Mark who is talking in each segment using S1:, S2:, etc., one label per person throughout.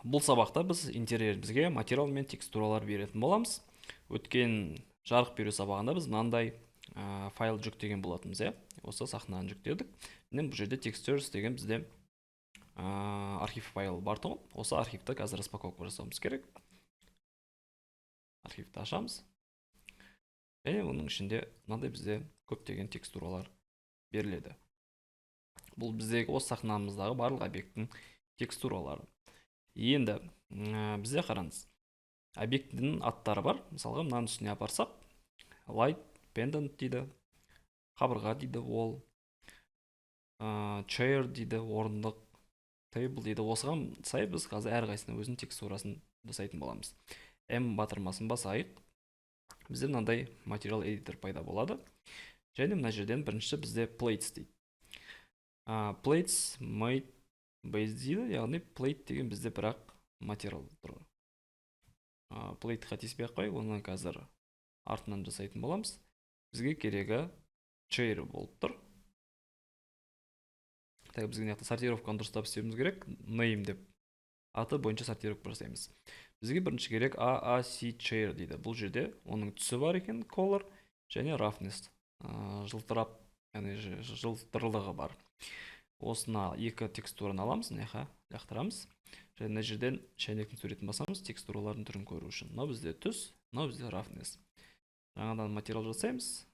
S1: Бұл сабақта біз интерьерімізге материал мен текстуралар беретін боламыз. Өткен жарық беру сабағында біз мынандай файл жүктеген болатынбыз, осы сахнаны жүктедік. Бұл жерде textures деген бізде архив файл бар тұғын. Осы архивті қазір распаковка жасауымыз керек. Архивті ашамыз. Және оның ішінде мынандай бізде көптеген текстуралар беріледі. Бұл біздегі осы сахнамыздағы барлық объекттің текстуралары. Енді бізде қараңыз. Объектінің аттары бар. Мысалға мынаның үстіне апарсақ, light, pendant дейді, қабырға дейді, wall, chair дейді, орындық, table дейді. Осыған сай біз қазір әрқайсысына өзінің текстурасын жасайтын боламыз. M батырмасын басайық. Бізде мынандай материал editor пайда болады. Және мына жерден бірінші бізде plates дейді. Plates made base дейді, яғни plate деген бізде бірақ материал тұр. Plate қатеспей қой, оны қазір артынан жасайтын боламыз. Бізге керегі chair болып тұр. Бізге неқті сортировканы дұрыстап істеуіміз керек. Name деп аты бойынша сортировка жасаймыз. Бізге бірінші керек AAC chair дейді. Бұл жерде оның түсі бар екен, color және roughness, жылтырап, яғни жылтырлығы бар. Осына екі текстураны аламыз, лақтырамыз. Және мына жерден шәйнектің суретін басамыз, текстуралардың түрін көру үшін. Мынау бізде түс, мынау бізде roughness. Жаңадан материал жасаймыз.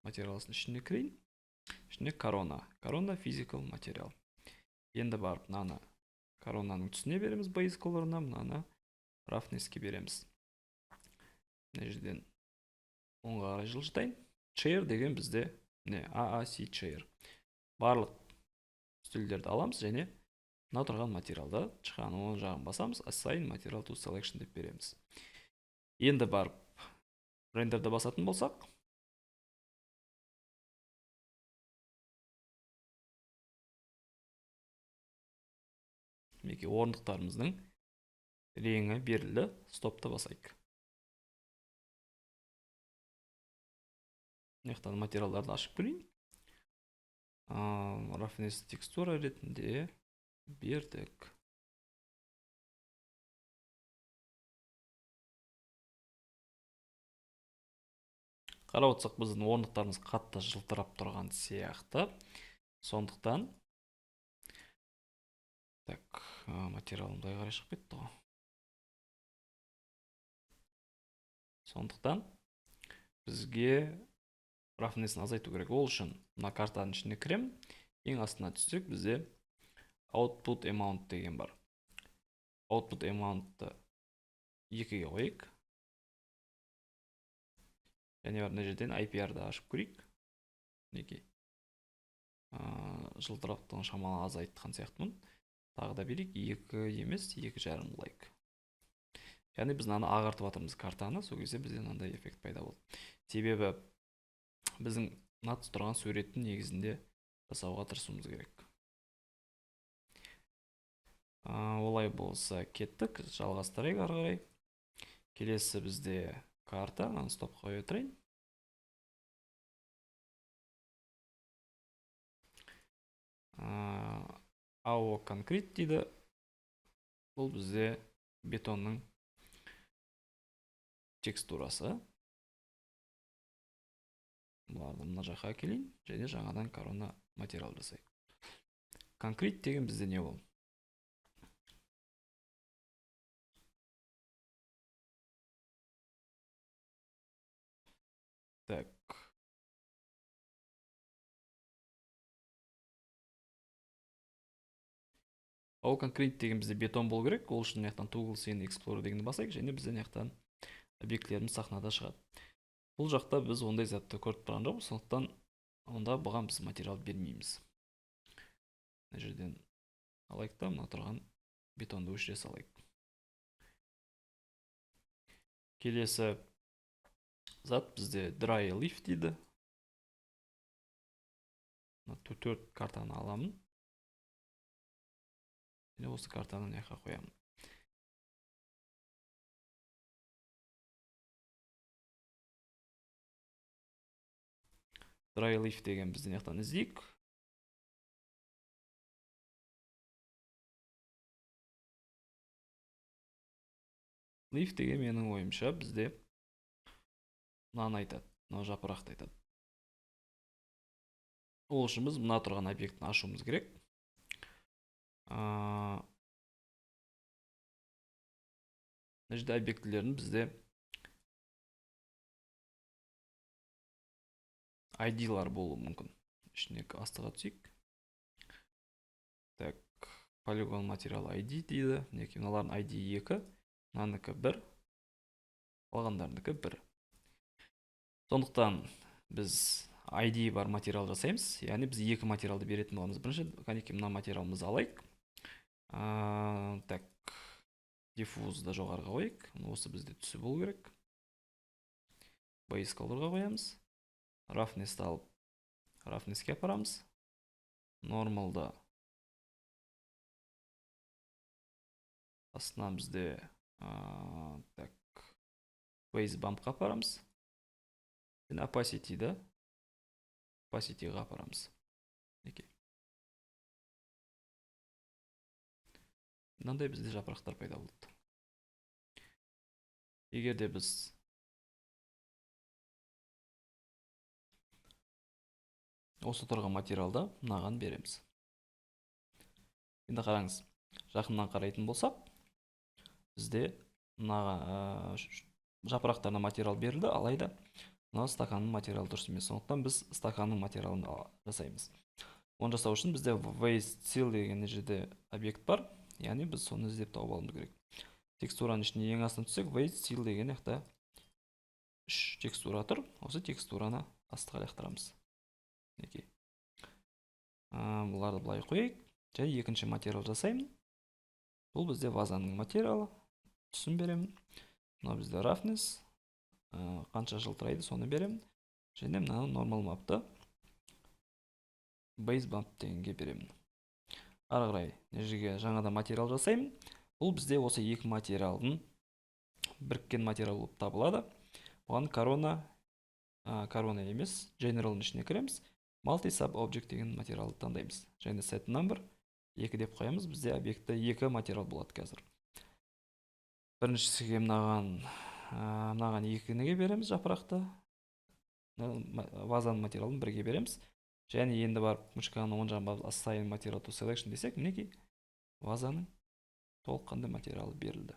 S1: Материалысын ішіне кірейін. Ішіне корона. Корона physical материал. Енді барып, мынаны коронаның түсіне береміз, base color'ына, мынаны roughness'ке береміз. Мына жерден оңға қарай жылжытайын. Chair деген бізде AAC chair. Барлық стүлдерді аламыз және мына тұрған материалды шығаны оң жағын басамыз, assign material to selection деп береміз. Енді барып рендерді басатын болсақ, мінекей орындықтарымыздың реңі берілді, стопты басайық. Мынаяқтан материалдарды ашып көрейін. Roughness текстура ретінде бердік. Қарап отырсақ, біздің орындықтарымыз қатты жылтырап тұрған сияқты. Сондықтан материалымдай қарай шығып кетті ғой. Сондықтан бізге roughness'ын азайту керек. Ол үшін мына картаның ішіне кірем. Ең астына түссек, бізде output amount деген бар. Output amount'ты 2-ге қойық. Және бар, мына жерден IPR-ды ашып көрейік. Мінекей. Жылтырақтығын шамалы азайтқан сияқтымын. Тағы да берейік, 2 емес, 2,5 қылайық. Яғни біз мынаны ағартып жатырмыз картаны, сол кезде бізде мынандай эффект пайда болды. Себебі біздің мына тұрған суреттің негізінде жасауға тырысуымыз керек. Олай болса кеттік, жалғастырайық ары қарай. Келесі бізде карта, стоп қоя отырайын. AO конкрет дейді. Бұл бізде бетонның текстурасы. Бұларды мына жаққа келейін, және жаңадан корона материал жасайық. Конкрет деген бізде не ол? Так. Ол конкрет деген бізде бетон болу керек. Ол үшін мынаяқтан Tools and Explorer дегенді басайық, және бізде мынаяқтан объектілеріміз сахнада шығады. Бұл жақта біз ондай затты көріп тұрған жоқпыз, сондықтан онда бұған біз материал бермейміз. Мына жерден алайық та, мына тұрған бетонды өшіре салайық. Келесі зат бізде dry leaf дейді. 4 картаны аламын. Және осы картаны мына қоямын. Dry leaf деген бізде мынаяқтан іздейік. leaf деген менің ойымша бізде мынаны айтады, мына жапырақты айтады. Ол үшін біз мына тұрған объектіні ашуымыз керек. Мына жерде объектілерін бізде ID-лар болуы мүмкін. Ішіне астыға түсейік. Так, полигон материал ID дейді. Мінекей мыналардың ID 2, мынанікі 1, қалғандарынікі 1. Сондықтан біз ID бар материал жасаймыз. Яғни біз екі материалды беретін боламыз. Бірінші, кәнекей мына материалымызды алайық. Так, диффузды жоғарыға қойайық. Осы бізде түсі болу керек. Base colorға қоямыз. Roughness алып, roughness-ке апарамыз. Normalда астынан бізде так, base bump-қа апарамыз. Opacity-ді opacity-ға апарамыз. Мынандай бізде жапырақтар пайда болды. Егер де біз осы тұрған материалда мынаған береміз. Енді қараңыз, жақыннан қарайтын болсақ, бізде мына жапырақтарына материал берілді, алайда мына стаканның материалы дұрыс емес. Сондықтан біз стаканның материалын жасаймыз. Оны жасау үшін бізде waste seal деген жерде объект бар. Яғни біз соны іздеп тауып алуымыз керек. Текстураның ішіне ең астына түссек, waste seal деген жақта 3 текстура тұр. Осы текстураны астыға лақтырамыз. Бұларды былай қойайық. Және екінші материал жасаймын. Бұл бізде вазаның материалы. Түсін беремін. Мына бізде roughness. Қанша жылтырайды, соны беремін. Және мынаны normal map'ты base bump дегенге беремін. Ары қарай жерге жаңада материал жасаймын. Бұл бізде осы екі материалдың біріккен материал болып табылады. Оған корона емес, general'ның ішіне кіреміз. Multi sub object деген материалды таңдаймыз. Және set number 2 деп қоямыз. Бізде объектті 2 материал болады қазір. Біріншісіге мынаған 2-ге береміз жапырақты. Вазаның материалын 1-ге береміз. Және енді барып мышканың оң жағын басып assign material to selection десек, мінекей вазаның толыққанды материалы берілді.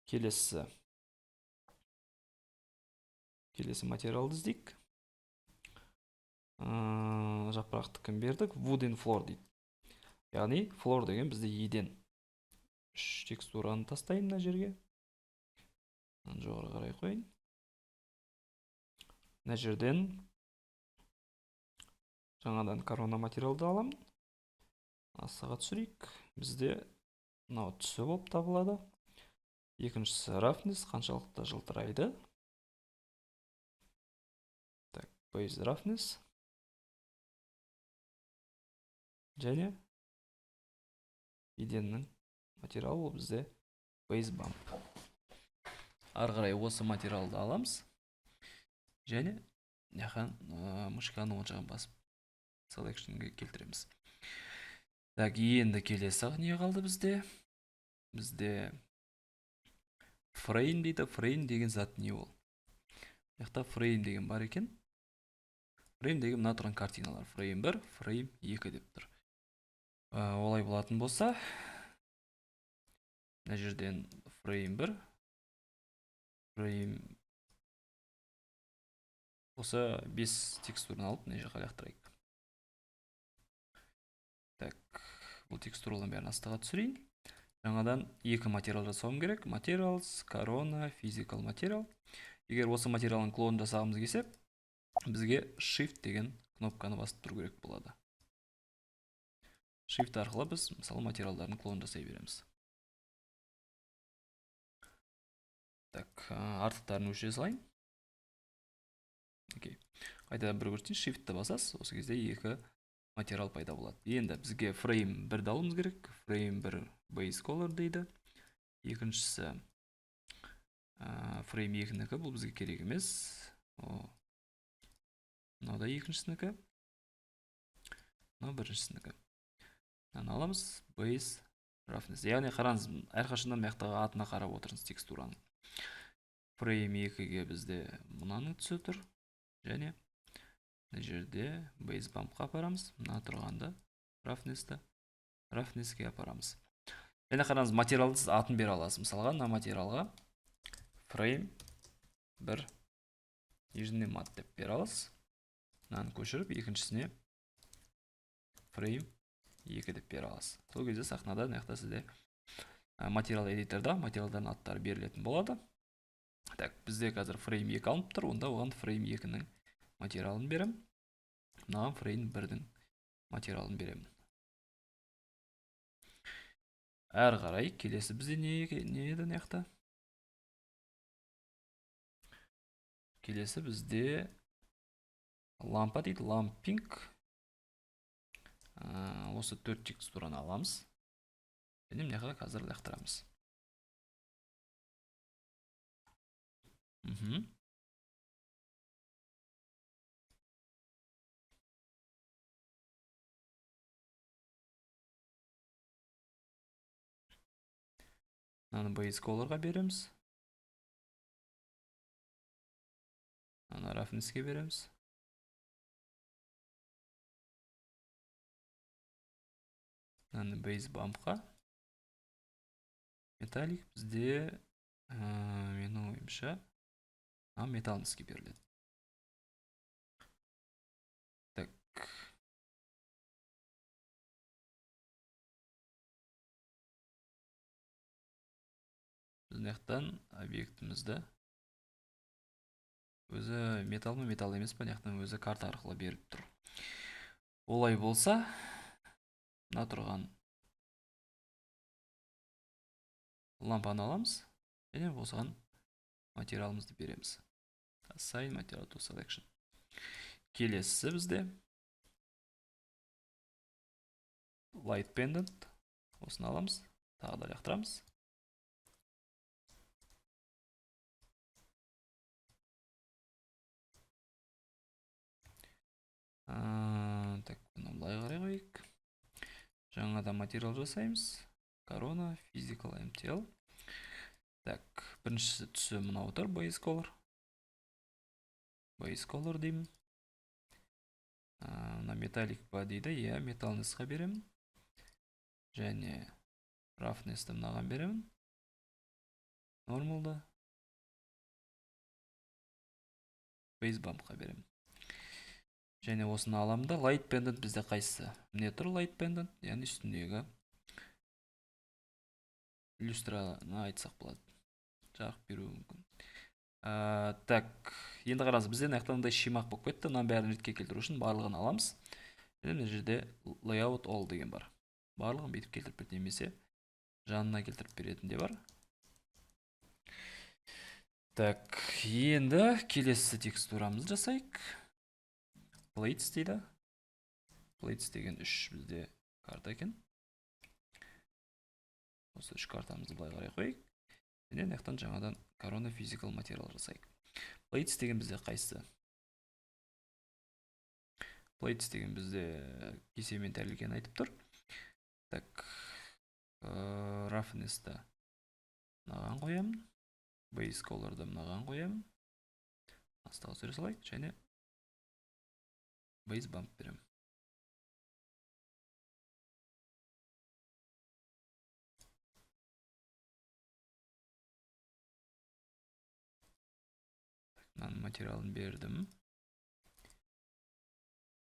S1: Келесі материалды іздейік. Жапырақты кім бердік? Wooden floor дейді. Яғни floor деген бізде еден. 3 текстураны тастайын мына жерге. Жоғары қарай қойын. Мына жерден жаңадан корона материалды аламын. Астыға түсірейік. Бізде мынау түсі болып табылады. Екіншісі roughness, қаншалықты жылтырайды. Так, base roughness. Және еденнің материалы ол бізде base bump. Ары қарай осы материалды аламыз. Және мышканың оң жағын басып selection'ге келтіреміз. Так, енді келесі не қалды бізде? Бізде frame дейді. Frame деген зат не ол? Яқта frame деген бар екен. Frame деген мына тұрған картиналар. Frame 1, frame 2 деп тұр. Олай болатын болса, мына жерден frame 1, frame осы 5 текстураны алып, мына жаққа лақтырайық. Так, бұл текстуралардың бәрін астыға түсірейін. Жаңадан 2 материал жасауым керек. Materials, corona, physical material. Егер осы материалын клонын жасағымыз келсе, бізге shift деген кнопканы басып тұру керек болады. Shift арқылы біз, мысалы, материалдардың клонын жасай береміз. Так, артықтарын өшіре салайын. Қайта бір көрсетейін, shift-ті басасыз, осы кезде 2 материал пайда болады. Енді бізге frame 1-ді алуымыз керек. Frame 1 base color дейді. Екіншісі frame 2-нікі, бұл бізге керек емес. Мынау да roughness. Яғни қараңыз, әрқашаннан маяқтағы атына қарап отырыңыз текстураның. Frame 2-ге бізде мынаның түсі тұр. Және мына жерде base bumpқа апарамыз. Мына тұрғанда roughness-ке апарамыз. Және қараңыз, материалды сіз атын бере аласыз. Мысалға, мына материалға frame 1 нижний мат деп бере аласыз. Мынаны көшіріп, екіншісіне frame 2 деп бере аласыз. Сол кезде сахнада мына сізде материал эдиторда материалдардың аттары берілетін болады. Так, бізде қазір frame 2 алынып тұр, онда оған frame 2-нің материалын берем. Мынаған frame 1-дің материалын берем. Әрі қарай келесі бізде не еді мына? Келесі бізде лампа дейді, лампинг. Осы 4 текстураны аламыз. Және мына қазір лақтырамыз. Мынаны base colorға береміз. Мынаны roughness-ке береміз. Мынаны base bumpқа. Металлик бізде менің ойымша металлнеске беріледі. Так. Біздің объектімізді өзі металл ма, металл емес па, өзі карта арқылы беріп тұр. Олай болса, мына тұрған лампаны аламыз, және осыған материалымызды береміз. Assign material to selection. Келесі бізде light pendant. Осыны аламыз, тағы да лақтырамыз. Так, бұны былай қарай қойайық. Жаңадан материал жасаймыз. Corona Physical MTL. Так, біріншісі түсі мына отыр, base color. Base color деймін. Мына металлик ба дейді, металлнесқа беремін. Және roughness-ті мынаған беремін. Normal'да base bumpқа беремін. Және осыны аламда light pendant бізде қайсысы? Не тұр light pendant? Яғни үстіндегі иллюстраны айтсақ болады. Жарық беруі мүмкін. Так, енді қараңыз, бізде нақтыландай шимақ болып кетті. Мынаны бәрін ретке келтіру үшін барлығын аламыз. Және мына жерде layout all деген бар. Барлығын бүйтіп келтіріп береді, немесе жанына келтіріп беретін де бар. Так, енді келесі текстурамызды жасайық. Plates дейді. Plates деген 3 бізде карта екен. Осы 3 картамызды былай қарай қойайық. Және мынаяқтан жаңадан Corona Physical материал жасайық. Plates деген бізде қайсысы? Plates деген бізде кесемен тәрелген айтып тұр. Так, roughness-та мынаған қоямын. Base color-да мынаған қоямын. Астағы сөре салайық, және base bump берем. Мынаның материалын бердім.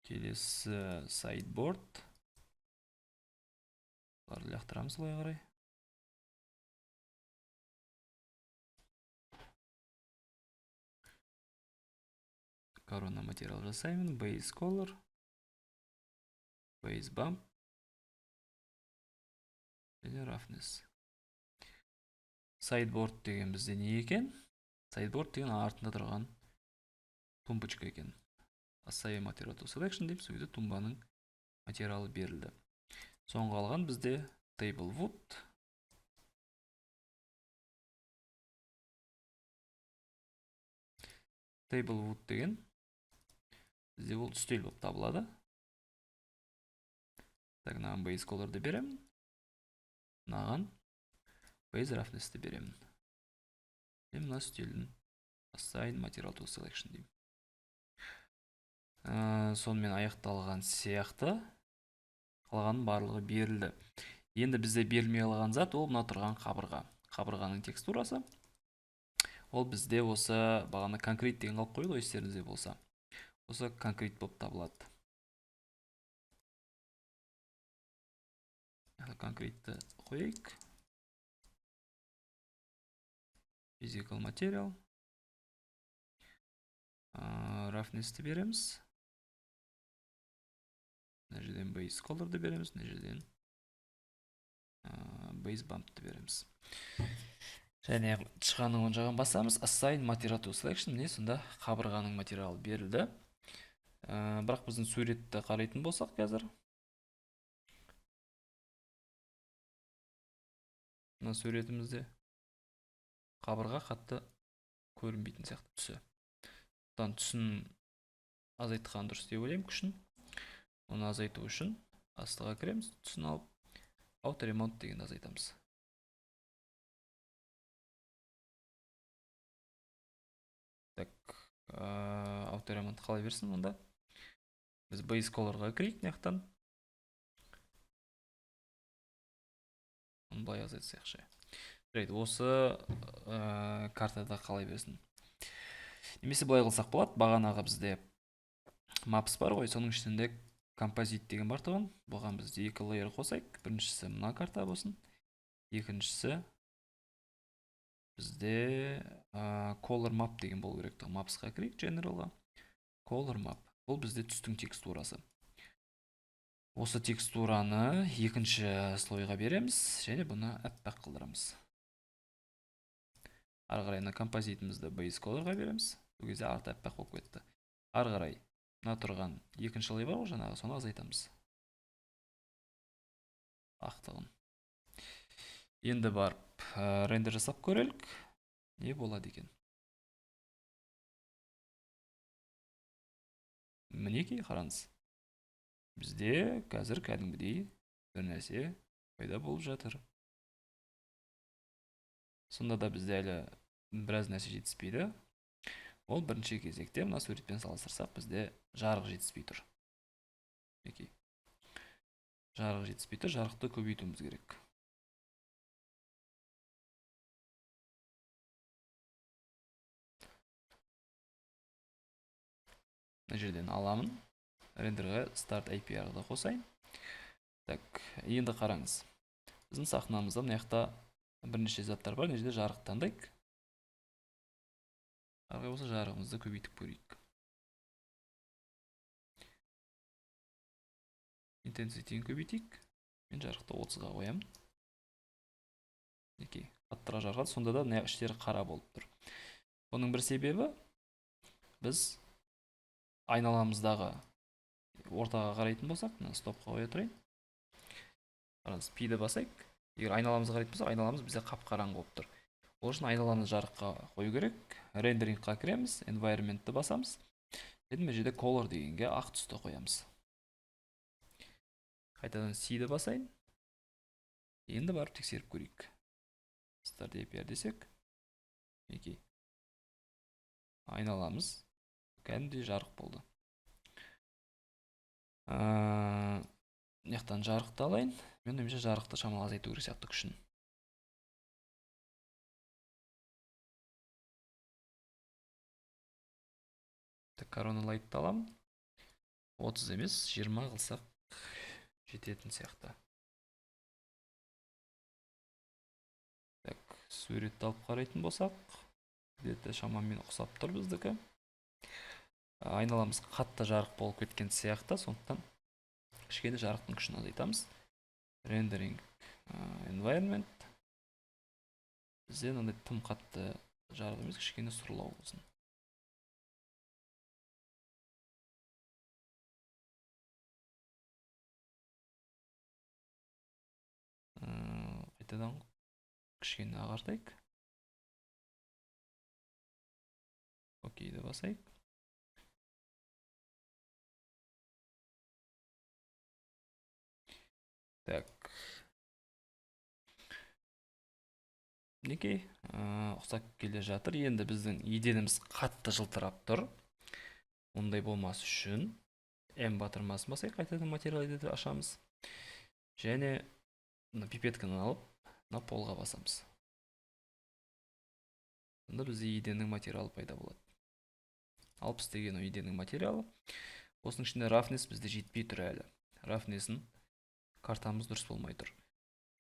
S1: Келесі sideboard. Бұларды лақтырамыз олай қарай. Corona материал жасаймын. Base color. Base bump. Және roughness. Sideboard деген бізде не екен? Sideboard деген артында тұрған тумбочка екен. Assign material to selection дейміз. Сөйді тумбаның материалы берілді. Соңғы алған бізде table wood. Table wood деген бізде ол үстел болып табылады. Так, мынаған base color'ды беремін. мынаған base roughness'ті беремін. Мына стилін assign material to selection деймін. Сонымен аяқталған сияқты қалғанның барлығы берілді. Енді бізде берілмей қалған зат ол мына тұрған қабырға. Қабырғаның текстурасы. Ол бізде осы бағана конкрет деген қалып қойды ғой, естеріңізде болса. Осы конкрет болып табылады. Конкретті қойайық. Physical material. Roughness'ті береміз. Мына жерден base color'ды береміз, мына жерден base bump'ты береміз. Және тышқанның оң жағын басамыз. Assign material to selection. Міне сонда қабырғаның материалы берілді. Бірақ біздің суретті қарайтын болсақ қазір. Мына суретімізде қабырға қатты көрінбейтін сияқты түсі. Бұдан түсін азайтқан дұрыс деп ойлаймын, күшін. Оны азайту үшін астыға кіреміз, түсін алып, auto remote деген азайтамыз. Так, auto remote қалай берсін онда? Біз base color'ға кірейік неқтан. Оны былай азайтсақ ше. Осы картада қалай берсін? Немесе былай қылсақ болады, бағанаға бізде maps бар ғой, соның ішінде композит деген бар тұғын. Бұған бізде екі layer қосайық. Біріншісі мына карта болсын. Екіншісі бізде color map деген болу керек тұғын. Mapsқа кірейік, generalға. Color map. Бұл бізде түстің текстурасы. Осы текстураны екінші слойға береміз, және бұны әппақ қылдырамыз. Ары қарай композитімізді base colorға береміз. Бұл кезде арты әппақ болып кетті. Ары қарай мына тұрған екінші лай бар ғой, жаңағы соны азайтамыз. Ақтығын. Енді барып рендер жасап көрелік. Не болады екен? Мінекей қараңыз. Бізде қазір кәдімгідей бір нәрсе пайда болып жатыр. Сонда да бізде әлі біраз нәрсе жетіспейді. Ол бірінші кезекте мына суретпен салыстырсақ бізде жарық жетіспей тұр. Жарық жетіспей тұр, жарықты көбейтуіміз керек. Мына жерден аламын. Рендерға start API-ға қосайын. Так, енді қараңыз. Біздің сахнамызда мына жақта бірнеше заттар бар, мына жерде жарық таңдайық. Арғы болса жарығымызды көбейтіп көрейік. Intensity-ін көбейтейік. Мен жарықты 30-ға қоямын. Аттырақ жарғады, сонда да іштері қара болып тұр. Оның бір себебі біз айналамыздағы ортаға қарайтын болсақ, стопқа қоя тұрайын. Қараңыз, P-ді басайық. Егер айналамызға қарайтын болсақ, айналамыз бізде қап-қараңғы болып тұр. Ол үшін айналамыз жарыққа қою керек. Рендерингқа кіреміз, environment'ті басамыз. Мына жерде color дегенге ақ түсті қоямыз. Қайтадан C-ді басайын. Енді барып тексеріп көрейік. Start API десек. Айналамыз кәдімгідей жарық болды. Яқтан жарықты алайын. Мен немесе жарықты шамалы азайту керек сияқты күшін. Корона лайтты аламын. 30 емес, 20 қылсақ жететін сияқты. Так, суретті алып қарайтын болсақ, где-то шамамен ұқсап тұр біздікі. Айналамыз қатты жарық болып кеткен сияқты, сондықтан кішкене жарықтың күшін азайтамыз. Rendering environment. Бізде мынандай тым қатты жарық емес, кішкене сұрлау болсын. Қайтадан кішкене ағартайық. Окейді басайық. Так. мінекей ұқсап келе жатыр. Енді біздің еденіміз қатты жылтырап тұр. Ондай болмас үшін М батырмасын басайық, қайтадан материал эдитор ашамыз. Және пипетканы алып, полға басамыз. Сонда бізде еденнің материалы пайда болады. 60 деген еденнің материалы. Осының ішінде рафнес бізде жетпей тұр әлі. Рафнесін картамыз дұрыс болмай тұр.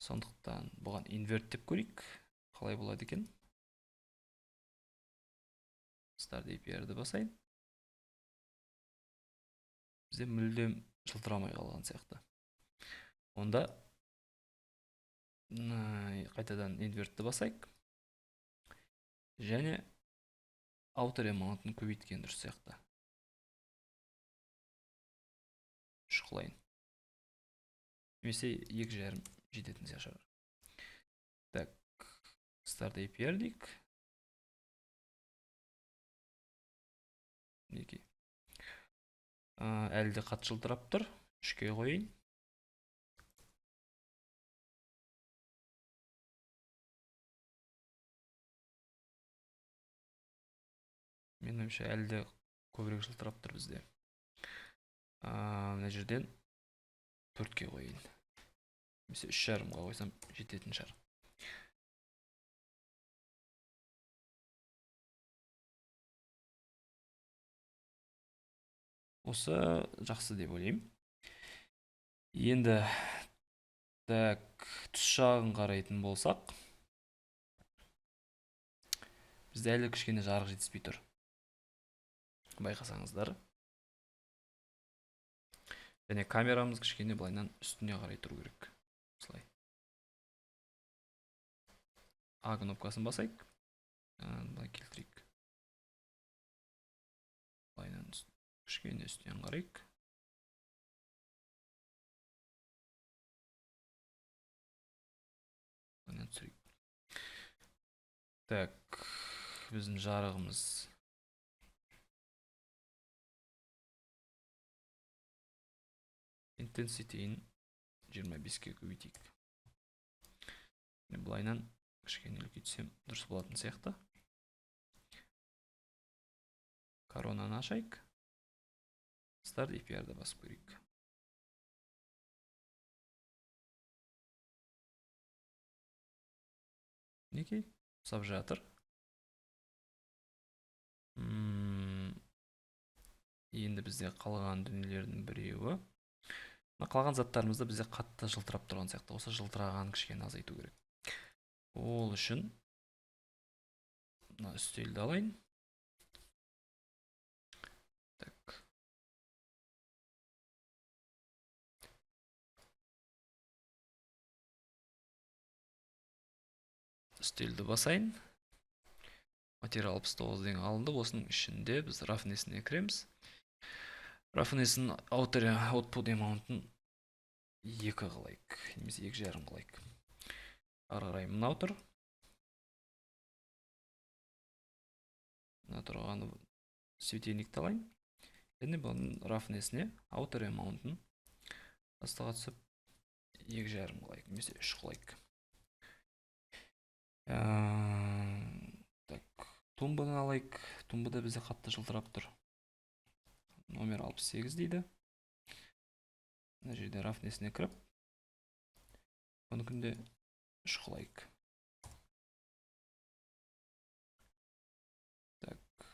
S1: Сондықтан бұған инверт деп көрейік. Қалай болады екен? Start APR-ді басайын. Бізде мүлдем жылтырамай қалған сияқты. Онда қайтадан инвертті басайық. Және outer amount-ын көбейткен дұрыс сияқты. Шықлайын. Немесе 2,5 жететін сияқты шығар. Так, Start APR дейік. Неке. Әлі де қатты жылтырап тұр. 3-ке қойын. Мен ойымша әлі де көбірек жылтырап тұр бізде. Мына жерден 4-ке қойын. Немесе 3,5-ға қойсам жететін шығар. Осы жақсы деп ойлаймын. Енді түс жағын қарайтын болсақ, бізде әлі кішкене жарық жетіспей тұр. Байқасаңыздар. Және камерамыз кішкене былайнан үстіне қарай тұру керек. Осылай. А кнопкасын басайық. Былай келтірейік. Былайнан кішкене үстінен қарайық. Былайнан түсірейік. Так, біздің жарығымыз intensity-ін 25-ке көбейтейік. Былайнан кішкене үлкейтсем дұрыс болатын сияқты. Коронаны ашайық. Start APR-ді басып көрейік. Неке? Сап жатыр. Енді бізде қалған дүниелердің біреуі. Қалған заттарымызды бізде қатты жылтырап тұрған сияқты. Осы жылтыраған кішкене азайту керек. Ол үшін үстелді алайын. Так. Үстелді басайын. Материал 69 деген алынды. Осының ішінде біз рафнесіне кіреміз. Рафнесін outer output amount-ын 2 қылайық. Немесе 2,5 қылайық. Ары қарай мынау тұр. Мына тұрғаны светильникті алайын. Және бұның рафнесіне outer amount-ын астыға түсіп 2,5 қылайық. Немесе 3 қылайық. Так, тумбаны алайық. Тумбыда бізде қатты жылтырап тұр. Номер 68 дейді. Мына жерде рафнесіне кіріп, оныкінде 3 қылайық. Так,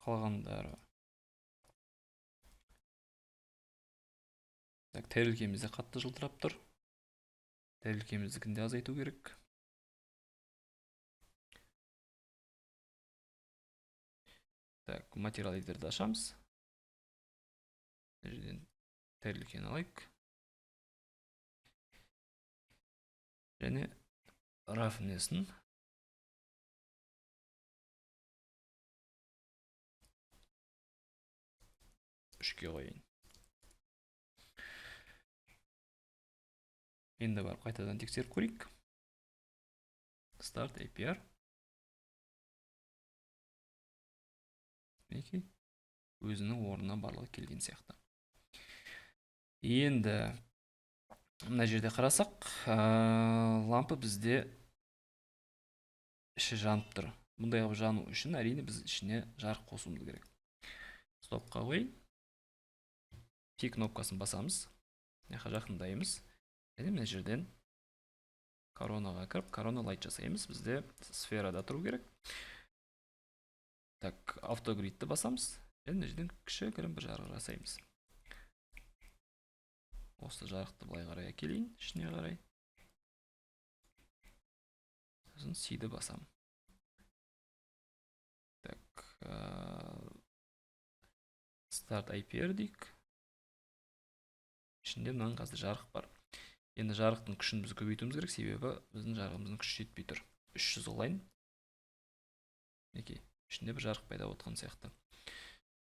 S1: қалғандары. Так, тәрелкемізде қатты жылтырап тұр. Тәрелкеміздікінде азайту керек. Так, материал эдиторды ашамыз. Жерден тәрелкені алайық. Және рафнесін үшке қойын. Енді барып қайтадан тексеріп көрейік. Start APR. Өзінің орнына барлығы келген сияқты. Енді мына жерде қарасақ, лампы бізде іші жанып тұр. Бұндай қылып жану үшін әрине біз ішіне жарық қосуымыз керек. Стопқа қойын. P кнопкасын басамыз. Жақындаймыз. Және мына жерден коронаға кіріп, корона лайт жасаймыз. Бізде сферада тұру керек. Так, автогридті басамыз. Және мына жерден кішігірім бір жарық жасаймыз. Осы жарықты былай қарай әкелейін, ішіне қарай. Сосын C-ді басам. Так, Start IPR дейік. Ішінде мынаның қазір жарық бар. Енді жарықтың күшін біз көбейтуіміз керек, себебі біздің жарығымыздың күші жетпей тұр. 300 олайын. Неке, ішінде бір жарық пайда отқан сияқты.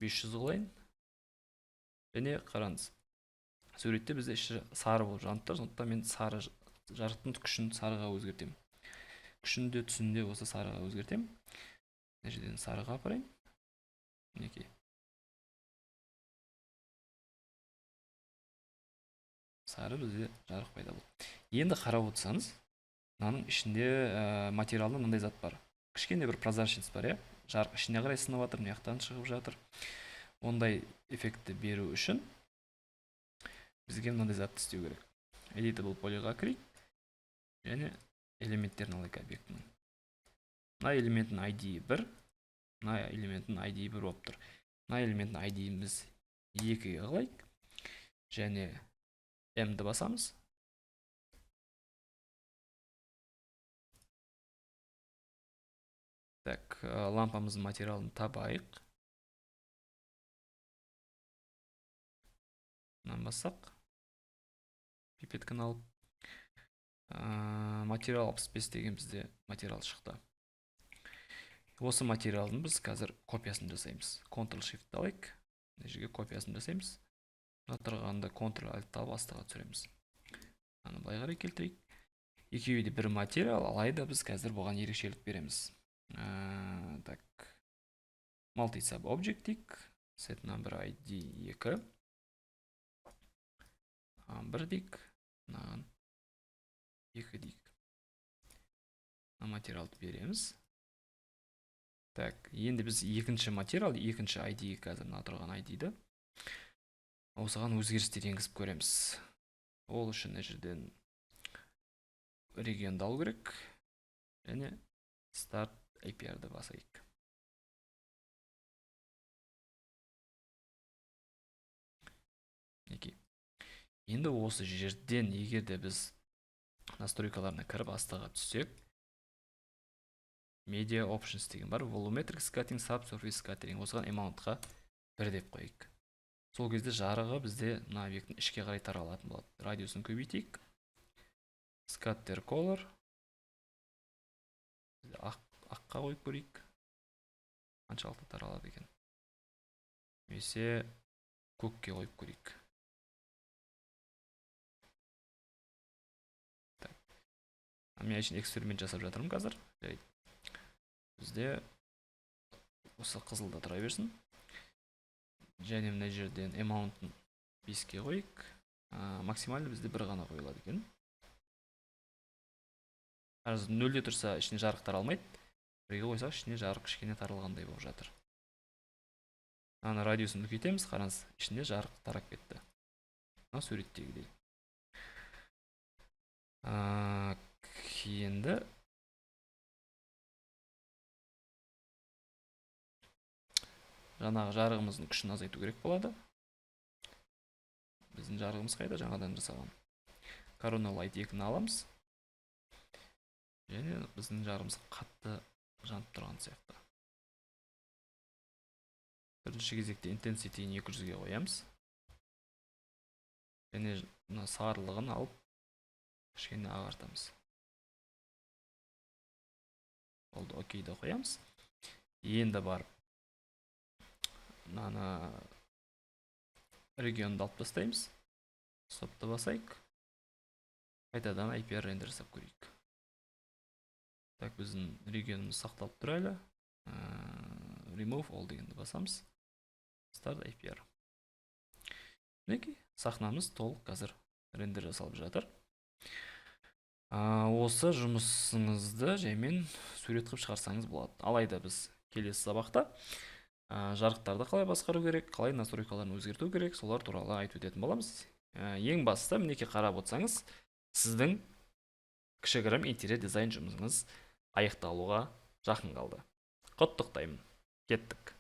S1: 500 олайын. Және қараңыз. Суретте бізде іші сары болып жанып тұр, сондықтан мен сары жарықтың күшін сарыға өзгертем. Күшін де түсін де осы сарыға өзгертем. Мына жерден сарыға апарайын. Неке. Сары бізде жарық пайда болды. Енді қарап отырсаңыз, мынаның ішінде материалда мынандай зат бар. Кішкене бір прозрачность бар, жарық ішіне қарай сынып жатыр, мына жақтан шығып жатыр. Ондай эффектті беру үшін бізге мынандай затты істеу керек. Editable poly'ға кірейік. Және элементтерін алайық объектінің. Мына элементтің ID 1, мына элементтің ID 1 болып тұр. Мына элементтің ID-міз 2-ге алайық. Және M-ді басамыз. Так, лампамыздың материалын табайық. Мынаны бассақ. Пипетканы алып. Материал 65 деген бізде материал шықты. Осы материалдың біз қазір копиясын жасаймыз. Ctrl-Shift алайық. Мына жерге копиясын жасаймыз. Тұрғанда Ctrl-Alt алып астыға түсіреміз. Аны былай қарай келтірейік. Екеуі де бір материал, алайда біз қазір бұған ерекшелік береміз. Так, multi-sub object дейік. Set number ID 2. 1 дейік. 2 дейік. Материалды береміз. Так, енді біз екінші материал, екінші ID қазір тұрған ID-ді. Осыған өзгерістер енгізіп көреміз. Ол үшін жерден регионды алу керек. Және Start IPR-ді басайық. Енді осы жерден егерде біз настройкаларына кіріп астыға түссек, Media Options деген бар. Volumetric Scattering, Subsurface Scattering. Осыған amount-ға 1 деп қойық. Сол кезде жарығы бізде мына объекттің ішке қарай таралатын болады. Радиусын көбейтейік. Scatter Color. Аққа қойып көрейік. Қаншалықты таралады екен. Немесе көкке қойып көрейік. Мен үшін эксперимент жасап жатырмын қазір. Бізде осы қызылда тұра берсін. Және мына жерден amount-ын 5-ке қойық. Максималды бізде бір ғана қойылады екен. Қазір 0-де тұрса ішіне жарық таралмайды. 1-ге қойсақ ішіне жарық кішкене таралғандай болып жатыр. Аны радиусын үлкейтеміз, қараңыз, ішінде жарық тарап кетті. Мына суреттегідей. Енді жаңағы жарығымыздың күшін азайту керек болады. Біздің жарығымыз қайда? Жаңадан жасаған. Corona Light 2-ні аламыз. Және біздің жарығымыз қатты жанып тұрған сияқты. Бірінші кезекте Intensity-ні 200-ге қоямыз. Және сарылығын алып кішкене ағартамыз. Oldu, okey'de қоямыз. Енді бар. Мынаны регионды алып тастаймыз. Стопты басайық. Қайтадан IPR рендер жасап көрейік. Так, біздің регионымыз сақталып тұр әлі. Remove all дегенді басамыз. Start IPR. Мінекей, сахнамыз толық қазір рендер жасалып жатыр. Осы жұмысыңызды жаймен сурет қылып шығарсаңыз болады. Алайда біз келесі сабақта жарықтарды қалай басқару керек, қалай настройкаларын өзгерту керек, солар туралы айтып өтетін боламыз. Ең бастысы мінекей қарап отырсаңыз, сіздің кішігірім интерьер дизайн жұмысыңыз аяқталуға жақын қалды. Құттықтаймын. Кеттік.